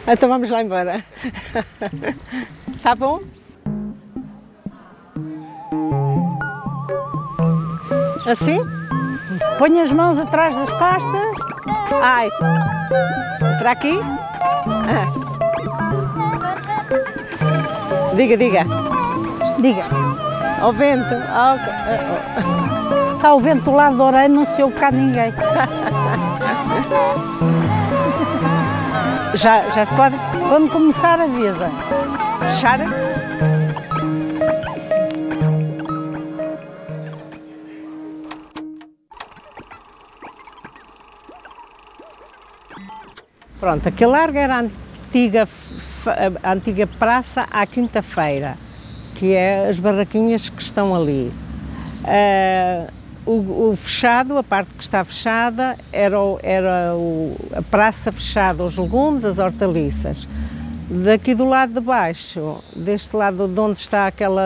Então vamos lá embora. Tá bom? Assim? Põe as mãos atrás das costas. Ai. Para aqui? Ah. Diga, diga. Diga. Ao vento. Está o vento do lado da orelha, não se ouve cá ninguém. Já se pode? Quando começar, avisa. Fechar? Pronto, aquele largo era a antiga praça à Quinta-feira, que é as barraquinhas que estão ali. O fechado, a parte que está fechada, era a praça fechada aos legumes, as hortaliças. Daqui do lado de baixo, deste lado de onde está aquela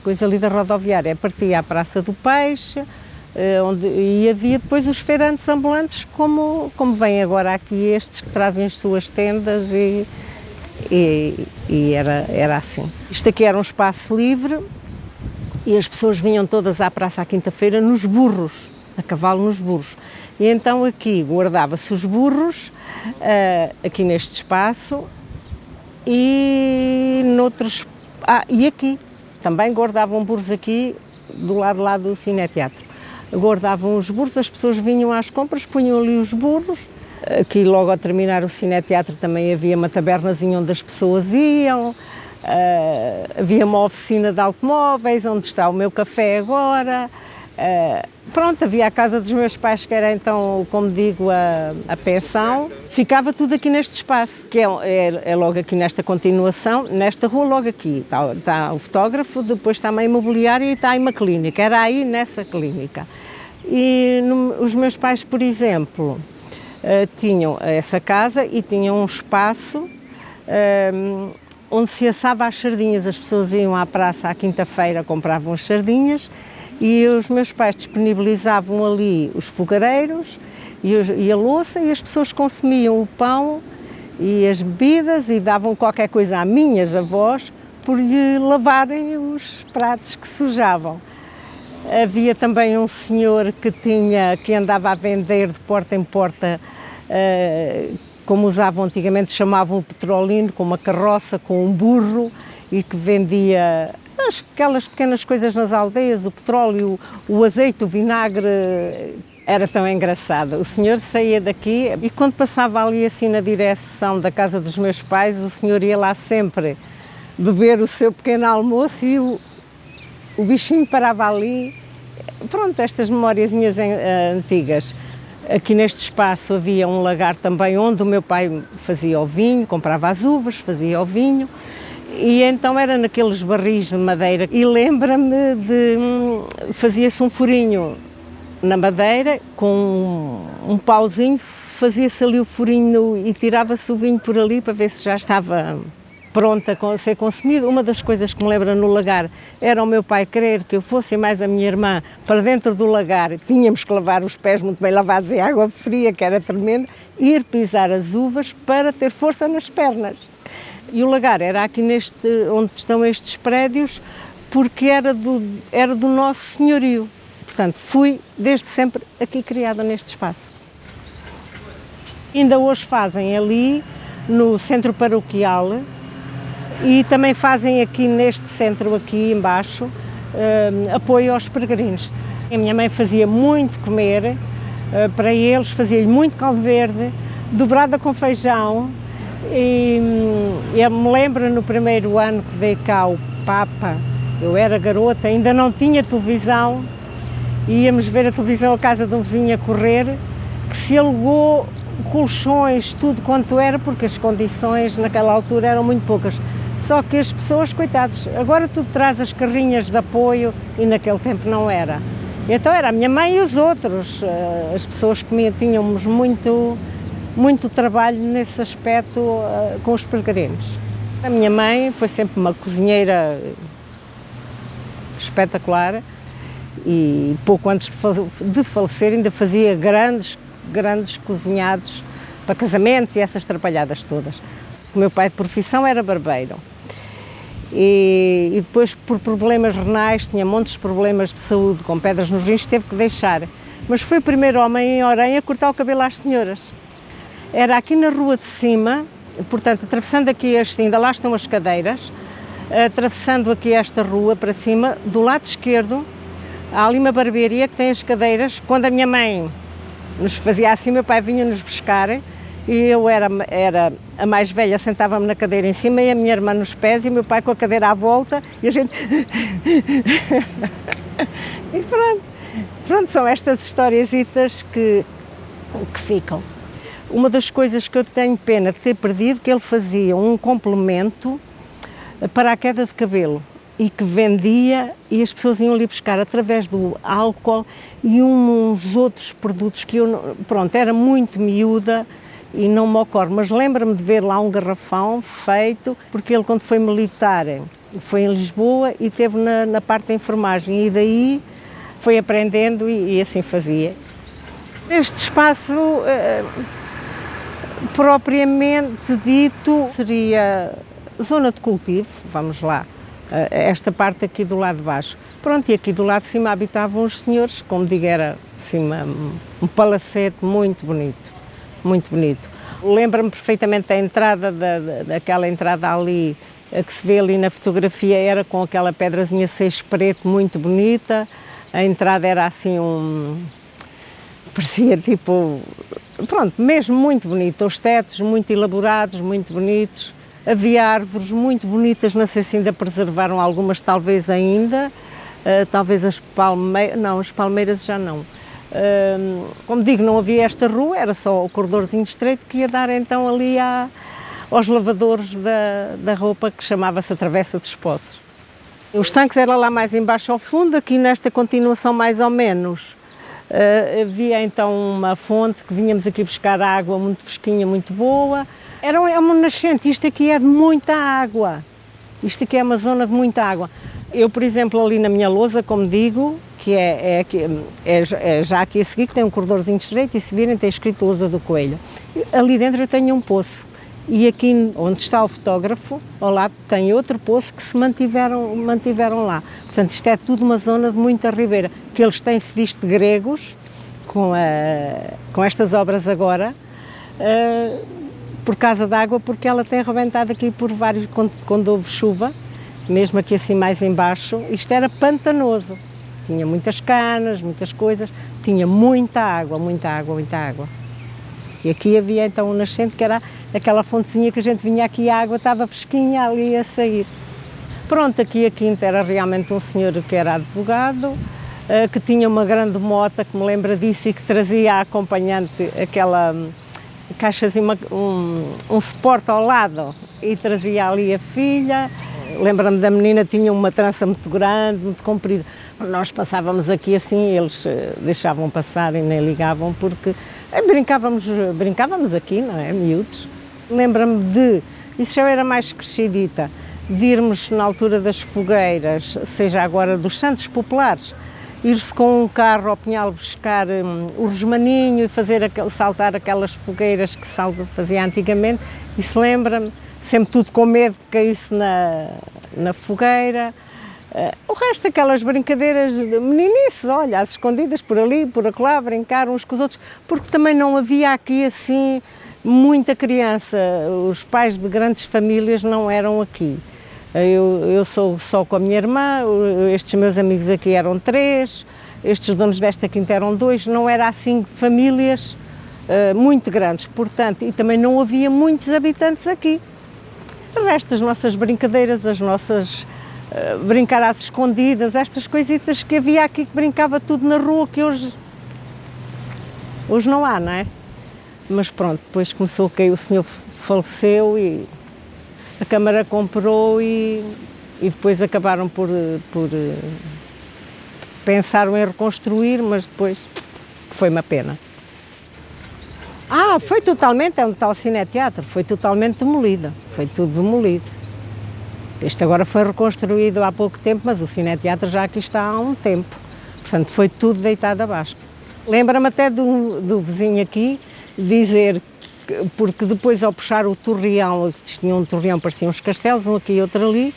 coisa ali da rodoviária, partia a Praça do Peixe, e havia depois os feirantes ambulantes, como vêm agora aqui estes, que trazem as suas tendas e era assim. Isto aqui era um espaço livre e as pessoas vinham todas à praça à quinta-feira nos burros, a cavalo nos burros. E então aqui guardava-se os burros, aqui neste espaço, e noutros... e aqui, também guardavam burros aqui, do lado lá do Cineteatro. Guardavam os burros, as pessoas vinham às compras, punham ali os burros. Aqui logo ao terminar o Cineteatro também havia uma tabernazinha onde as pessoas iam, havia uma oficina de automóveis, onde está o meu café agora. Pronto, havia a casa dos meus pais, que era então, como digo, a pensão. Ficava tudo aqui neste espaço, que é logo aqui nesta continuação, nesta rua logo aqui. Está o fotógrafo, depois está uma imobiliária e está aí uma clínica. Era aí nessa clínica. E os meus pais, por exemplo, tinham essa casa e tinham um espaço onde se assava as sardinhas. As pessoas iam à praça à quinta-feira, compravam as sardinhas, e os meus pais disponibilizavam ali os fogareiros e a louça, e as pessoas consumiam o pão e as bebidas e davam qualquer coisa a minhas avós por lhe lavarem os pratos que sujavam. Havia também um senhor que andava a vender de porta em porta, como usavam antigamente, chamavam o petrolino, com uma carroça, com um burro, e que vendia aquelas pequenas coisas nas aldeias, o petróleo, o azeite, o vinagre. Era tão engraçado. O senhor saía daqui e quando passava ali assim na direção da casa dos meus pais, o senhor ia lá sempre beber o seu pequeno almoço e o bichinho parava ali. Pronto, estas memóriazinhas antigas. Aqui neste espaço havia um lagar também onde o meu pai fazia o vinho, comprava as uvas, fazia o vinho. E então era naqueles barris de madeira, e lembra-me fazia-se um furinho na madeira, com um pauzinho, fazia-se ali o furinho e tirava-se o vinho por ali para ver se já estava pronta a ser consumido. Uma das coisas que me lembra no lagar era o meu pai querer que eu fosse mais a minha irmã para dentro do lagar, tínhamos que lavar os pés muito bem lavados em água fria, que era tremendo, ir pisar as uvas para ter força nas pernas. E o lagar era aqui onde estão estes prédios, porque era do nosso senhorio. Portanto, fui desde sempre aqui criada neste espaço. Ainda hoje fazem ali no centro paroquial e também fazem aqui neste centro aqui embaixo apoio aos peregrinos. A minha mãe fazia muito comer para eles, fazia-lhe muito caldo verde, dobrada com feijão. E eu me lembro no primeiro ano que veio cá o Papa, eu era garota, ainda não tinha televisão, íamos ver a televisão à casa de um vizinho a correr, que se alugou colchões, tudo quanto era, porque as condições naquela altura eram muito poucas. Só que as pessoas, coitados, agora tudo traz as carrinhas de apoio e naquele tempo não era. Então era a minha mãe e os outros, as pessoas que tínhamos muito trabalho nesse aspecto com os peregrinos. A minha mãe foi sempre uma cozinheira espetacular e pouco antes de falecer ainda fazia grandes cozinhados para casamentos e essas trapalhadas todas. O meu pai de profissão era barbeiro. E depois, por problemas renais, tinha montes de problemas de saúde, com pedras nos rins, teve que deixar. Mas foi o primeiro homem em Orem a cortar o cabelo às senhoras. Era aqui na rua de cima, portanto, atravessando aqui ainda lá estão as cadeiras, atravessando aqui esta rua para cima, do lado esquerdo, há ali uma barbearia que tem as cadeiras. Quando a minha mãe nos fazia assim, meu pai vinha-nos buscar, e eu era a mais velha, sentava-me na cadeira em cima e a minha irmã nos pés e o meu pai com a cadeira à volta e a gente... E pronto, são estas historiezitas que ficam. Uma das coisas que eu tenho pena de ter perdido, que ele fazia um complemento para a queda de cabelo e que vendia, e as pessoas iam ali buscar através do álcool e uns outros produtos que eu, pronto, era muito miúda e não me ocorre, mas lembro-me de ver lá um garrafão feito, porque ele, quando foi militar, foi em Lisboa e esteve na parte da enfermagem, e daí foi aprendendo e assim fazia. Este espaço, propriamente dito, seria zona de cultivo, vamos lá, esta parte aqui do lado de baixo. Pronto, e aqui do lado de cima habitavam os senhores, como digo, era assim, um palacete muito bonito. Muito bonito. Lembro-me perfeitamente da entrada, daquela entrada ali, que se vê ali na fotografia, era com aquela pedrazinha 6 preto, muito bonita. A entrada era assim parecia tipo, pronto, mesmo muito bonito. Os tetos muito elaborados, muito bonitos. Havia árvores muito bonitas, não sei se ainda preservaram algumas, talvez ainda. Talvez as palmeiras, não, as palmeiras já não. Como digo, não havia esta rua, era só o corredorzinho estreito que ia dar então ali aos lavadores da roupa, que chamava-se a Travessa dos Poços. Os tanques eram lá mais embaixo ao fundo, aqui nesta continuação mais ou menos. Havia então uma fonte que vinhamos aqui buscar água muito fresquinha, muito boa. É uma nascente, isto aqui é de muita água. Isto aqui é uma zona de muita água. Eu, por exemplo, ali na minha lousa, como digo, que é já aqui a seguir, que tem um corredorzinho estreito, e se virem tem escrito Lousa do Coelho. Ali dentro eu tenho um poço, e aqui onde está o fotógrafo, ao lado tem outro poço que se mantiveram lá. Portanto, isto é tudo uma zona de muita ribeira, que eles têm-se visto gregos com estas obras agora, por causa da água, porque ela tem arrebentado aqui por vários, quando houve chuva, mesmo aqui assim mais embaixo, isto era pantanoso, tinha muitas canas, muitas coisas, tinha muita água, muita água, muita água. E aqui havia então um nascente, que era aquela fontezinha que a gente vinha aqui, a água estava fresquinha ali a sair. Pronto, aqui a quinta era realmente um senhor que era advogado, que tinha uma grande mota, que me lembra disso, e que trazia a acompanhante aquela caixazinha, um suporte ao lado, e trazia ali a filha. Lembro-me da menina, tinha uma trança muito grande, muito comprida. Nós passávamos aqui assim, eles deixavam passar e nem ligavam, porque brincávamos aqui, não é, miúdos. Lembro-me isso já era mais crescidita, de irmos na altura das fogueiras, seja agora dos Santos Populares, ir-se com um carro ao Pinhal buscar o rosmaninho e saltar aquelas fogueiras que fazia antigamente, e se lembra-me, sempre tudo com medo que caísse na fogueira. O resto, aquelas brincadeiras de meninices, olha, às escondidas por ali, por acolá, brincar uns com os outros, porque também não havia aqui assim muita criança. Os pais de grandes famílias não eram aqui. Eu sou só com a minha irmã, estes meus amigos aqui eram 3, estes donos desta quinta eram 2, não era assim famílias muito grandes, portanto, e também não havia muitos habitantes aqui. De resto, as nossas brincadeiras, as nossas brincar às escondidas, estas coisitas que havia aqui, que brincava tudo na rua, que hoje não há, não é? Mas pronto, depois começou a cair, o senhor faleceu e a Câmara comprou e depois acabaram por pensaram em reconstruir, mas depois foi uma pena. Foi totalmente, é um tal cineteatro, foi totalmente demolido, foi tudo demolido. Este agora foi reconstruído há pouco tempo, mas o cineteatro já aqui está há um tempo, portanto foi tudo deitado abaixo. Lembra-me até do vizinho aqui dizer porque depois ao puxar o torreão, tinha um torreão, pareciam uns castelos, um aqui e outro ali,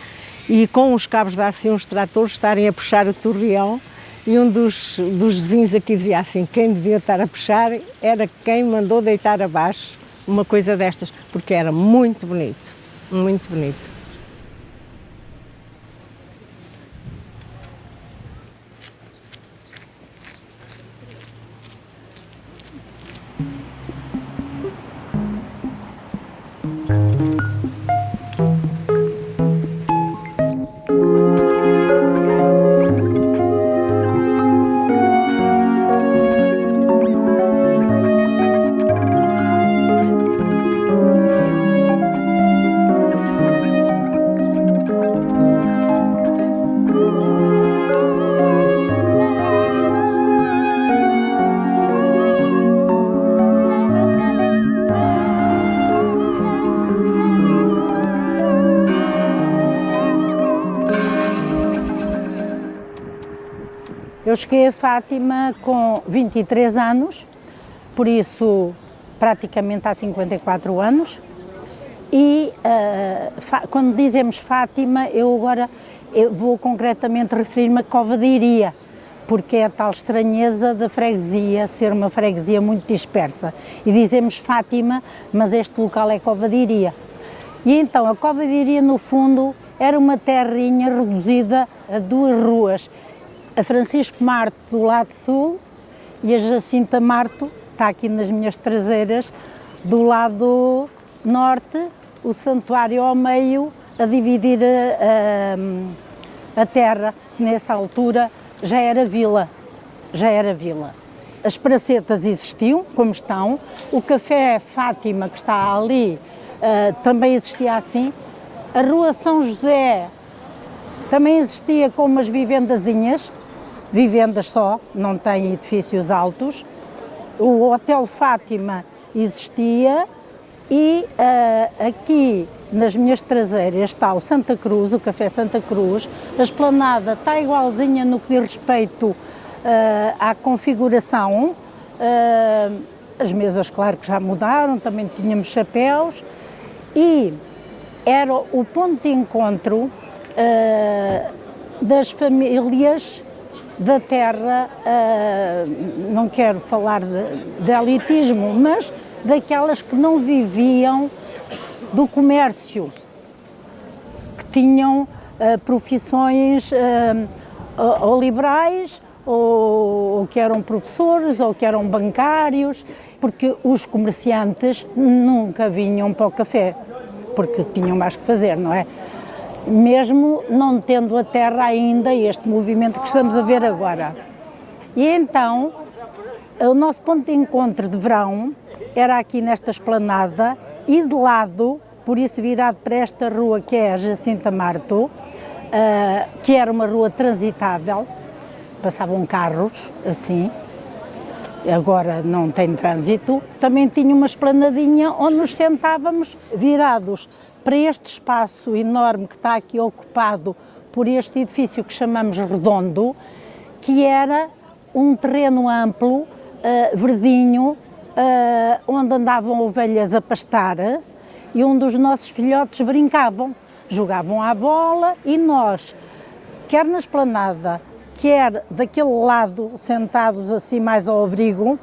e com os cabos dá-se uns tratores estarem a puxar o torreão, e um dos vizinhos aqui dizia assim, quem devia estar a puxar era quem mandou deitar abaixo uma coisa destas, porque era muito bonito, muito bonito. Eu cheguei a Fátima com 23 anos, por isso praticamente há 54 anos, e quando dizemos Fátima, eu vou concretamente referir-me a Cova de Iria, porque é a tal estranheza da freguesia, ser uma freguesia muito dispersa. E dizemos Fátima, mas este local é Cova de Iria. E então a Cova de Iria, no fundo, era uma terrinha reduzida a 2 ruas. A Francisco Marto do lado sul e a Jacinta Marto, está aqui nas minhas traseiras, do lado norte, o santuário ao meio, a dividir a terra, que nessa altura já era vila. As pracetas existiam, como estão, o Café Fátima, que está ali, também existia assim, a Rua São José também existia com umas vivendazinhas, vivendas só, não tem edifícios altos. O Hotel Fátima existia e aqui nas minhas traseiras está o Santa Cruz, o Café Santa Cruz. A esplanada está igualzinha no que diz respeito à configuração. As mesas, claro que já mudaram, também tínhamos chapéus e era o ponto de encontro das famílias da terra, não quero falar de elitismo, mas daquelas que não viviam do comércio, que tinham profissões ou liberais, ou que eram professores, ou que eram bancários, porque os comerciantes nunca vinham para o café, porque tinham mais que fazer, não é? Mesmo não tendo a terra ainda este movimento que estamos a ver agora. E então, o nosso ponto de encontro de verão era aqui nesta esplanada e de lado, por isso virado para esta rua que é a Jacinta Marto, que era uma rua transitável, passavam carros, assim, agora não tem trânsito. Também tinha uma esplanadinha onde nos sentávamos virados para este espaço enorme que está aqui ocupado por este edifício que chamamos Redondo, que era um terreno amplo, verdinho, onde andavam ovelhas a pastar e onde os nossos filhotes brincavam, jogavam à bola e nós, quer na esplanada, quer daquele lado, sentados assim mais ao abrigo,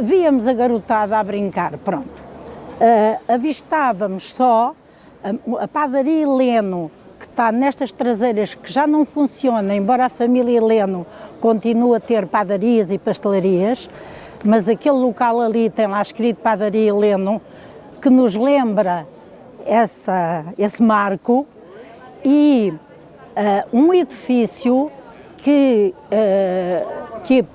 víamos a garotada a brincar, pronto. Avistávamos só a padaria Heleno, que está nestas traseiras, que já não funciona, embora a família Heleno continue a ter padarias e pastelarias, mas aquele local ali tem lá escrito padaria Heleno, que nos lembra esse marco, e um edifício que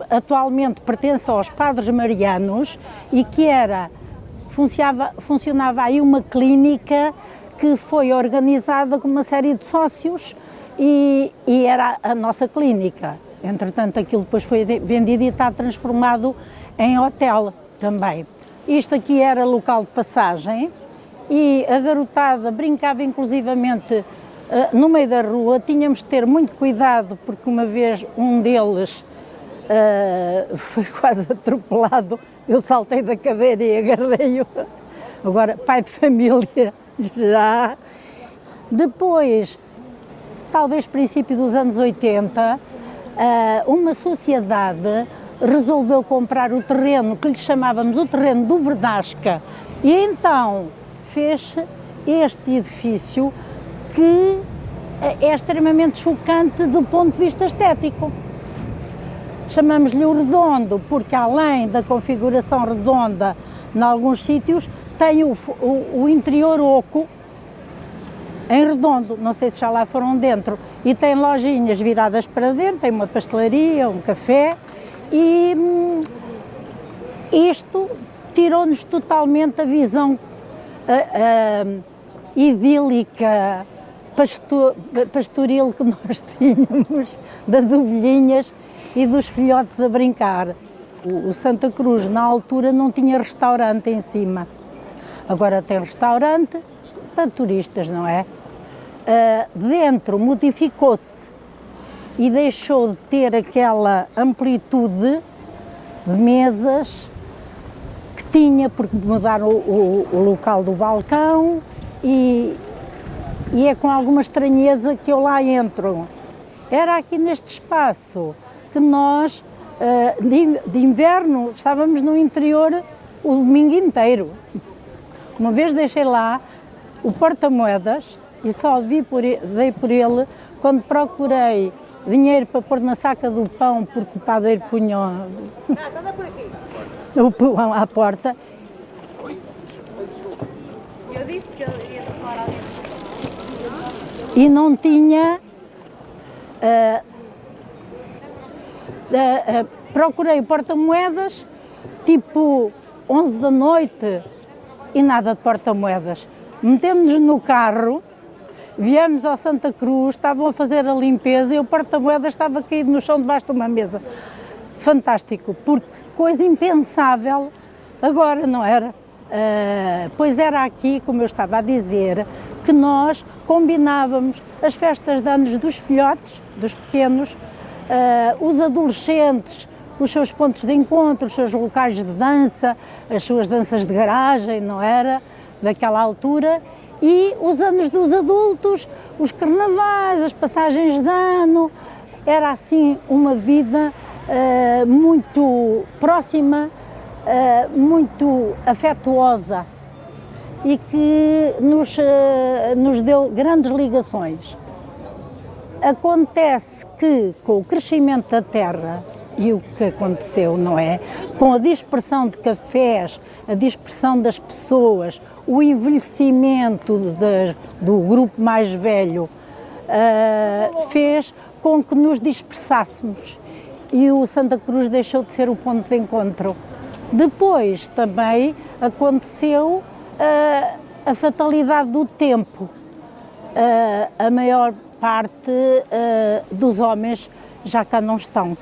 atualmente pertence aos Padres Marianos e que funcionava aí uma clínica que foi organizada com uma série de sócios e era a nossa clínica. Entretanto, aquilo depois foi vendido e está transformado em hotel também. Isto aqui era local de passagem e a garotada brincava inclusivamente no meio da rua. Tínhamos de ter muito cuidado porque uma vez um deles foi quase atropelado Eu saltei da cadeira e agarrei-o. Agora, pai de família, já. Depois, talvez princípio dos anos 80, uma sociedade resolveu comprar o terreno que lhe chamávamos o terreno do Verdasca e então fez este edifício que é extremamente chocante do ponto de vista estético. Chamamos-lhe o Redondo porque, além da configuração redonda em alguns sítios, tem o interior oco em redondo, não sei se já lá foram dentro, e tem lojinhas viradas para dentro, tem uma pastelaria, um café, e isto tirou-nos totalmente a visão idílica, pastoril que nós tínhamos, das ovelhinhas e dos filhotes a brincar. O Santa Cruz, na altura, não tinha restaurante em cima. Agora tem restaurante para turistas, não é? Dentro modificou-se e deixou de ter aquela amplitude de mesas que tinha, porque mudaram o local do balcão e é com alguma estranheza que eu lá entro. Era aqui neste espaço que nós, de inverno, estávamos no interior o domingo inteiro. Uma vez deixei lá o porta-moedas e só dei por ele quando procurei dinheiro para pôr na saca do pão, porque o padeiro punha o pão à porta. Eu disse que ele ia falar ali. E não tinha... procurei o porta-moedas, tipo 11 da noite, e nada de porta-moedas. Metemos-nos no carro, viemos ao Santa Cruz, estavam a fazer a limpeza e o porta-moedas estava caído no chão debaixo de uma mesa. Fantástico, porque coisa impensável agora, não era? Pois era aqui, como eu estava a dizer, que nós combinávamos as festas de anos dos filhotes, dos pequenos, os adolescentes, os seus pontos de encontro, os seus locais de dança, as suas danças de garagem, não era? Daquela altura, e os anos dos adultos, os carnavais, as passagens de ano. Era assim uma vida muito próxima, muito afetuosa e que nos deu grandes ligações. Acontece que, com o crescimento da terra, e o que aconteceu, não é? Com a dispersão de cafés, a dispersão das pessoas, o envelhecimento do grupo mais velho, fez com que nos dispersássemos e o Santa Cruz deixou de ser o ponto de encontro. Depois também aconteceu a fatalidade do tempo. A maior parte dos homens já cá não estão.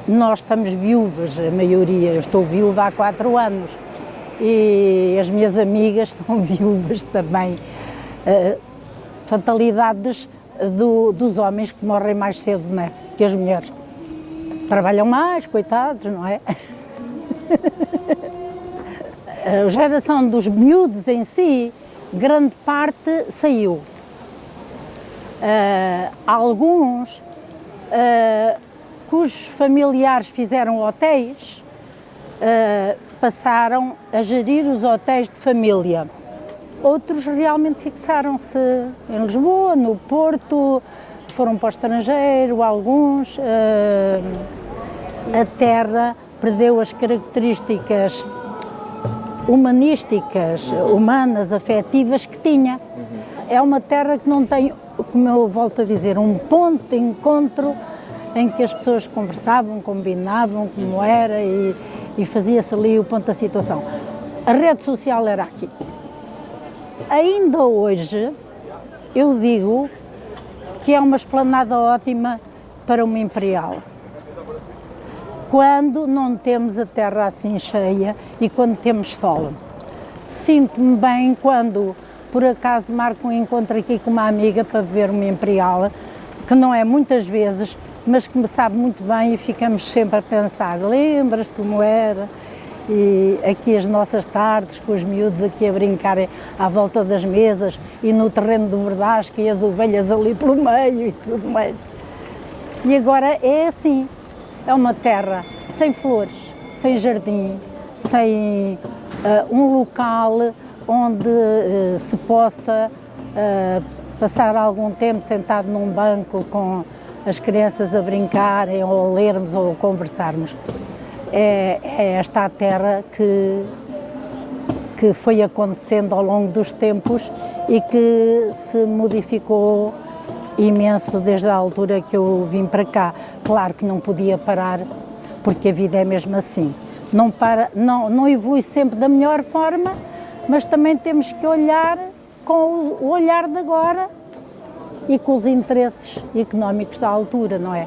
Nós estamos viúvas, a maioria. Eu estou viúva há 4 anos e as minhas amigas estão viúvas também. Fatalidades dos homens que morrem mais cedo, não é? Que as mulheres. Trabalham mais, coitados, não é? A geração dos miúdos em si, grande parte saiu. Alguns cujos familiares fizeram hotéis, passaram a gerir os hotéis de família. Outros realmente fixaram-se em Lisboa, no Porto, foram para o estrangeiro, alguns. A terra perdeu as características humanísticas, humanas, afetivas que tinha. É uma terra que não tem, como eu volto a dizer, um ponto de encontro em que as pessoas conversavam, combinavam como era e fazia-se ali o ponto da situação. A rede social era aqui. Ainda hoje, eu digo que é uma esplanada ótima para uma imperial. Quando não temos a terra assim cheia e quando temos sol. Sinto-me bem quando, por acaso, marco um encontro aqui com uma amiga para beber uma imperial, que não é muitas vezes, mas que me sabe muito bem e ficamos sempre a pensar, lembras-te como era? E aqui as nossas tardes, com os miúdos aqui a brincarem à volta das mesas e no terreno do Verdasco e as ovelhas ali pelo meio e tudo mais. E agora é assim, é uma terra sem flores, sem jardim, sem um local onde se possa passar algum tempo sentado num banco com as crianças a brincarem ou a lermos ou a conversarmos. É esta a terra que foi acontecendo ao longo dos tempos e que se modificou imenso desde a altura que eu vim para cá. Claro que não podia parar, porque a vida é mesmo assim. Não evolui sempre da melhor forma, mas também temos que olhar com o olhar de agora e com os interesses económicos da altura, não é?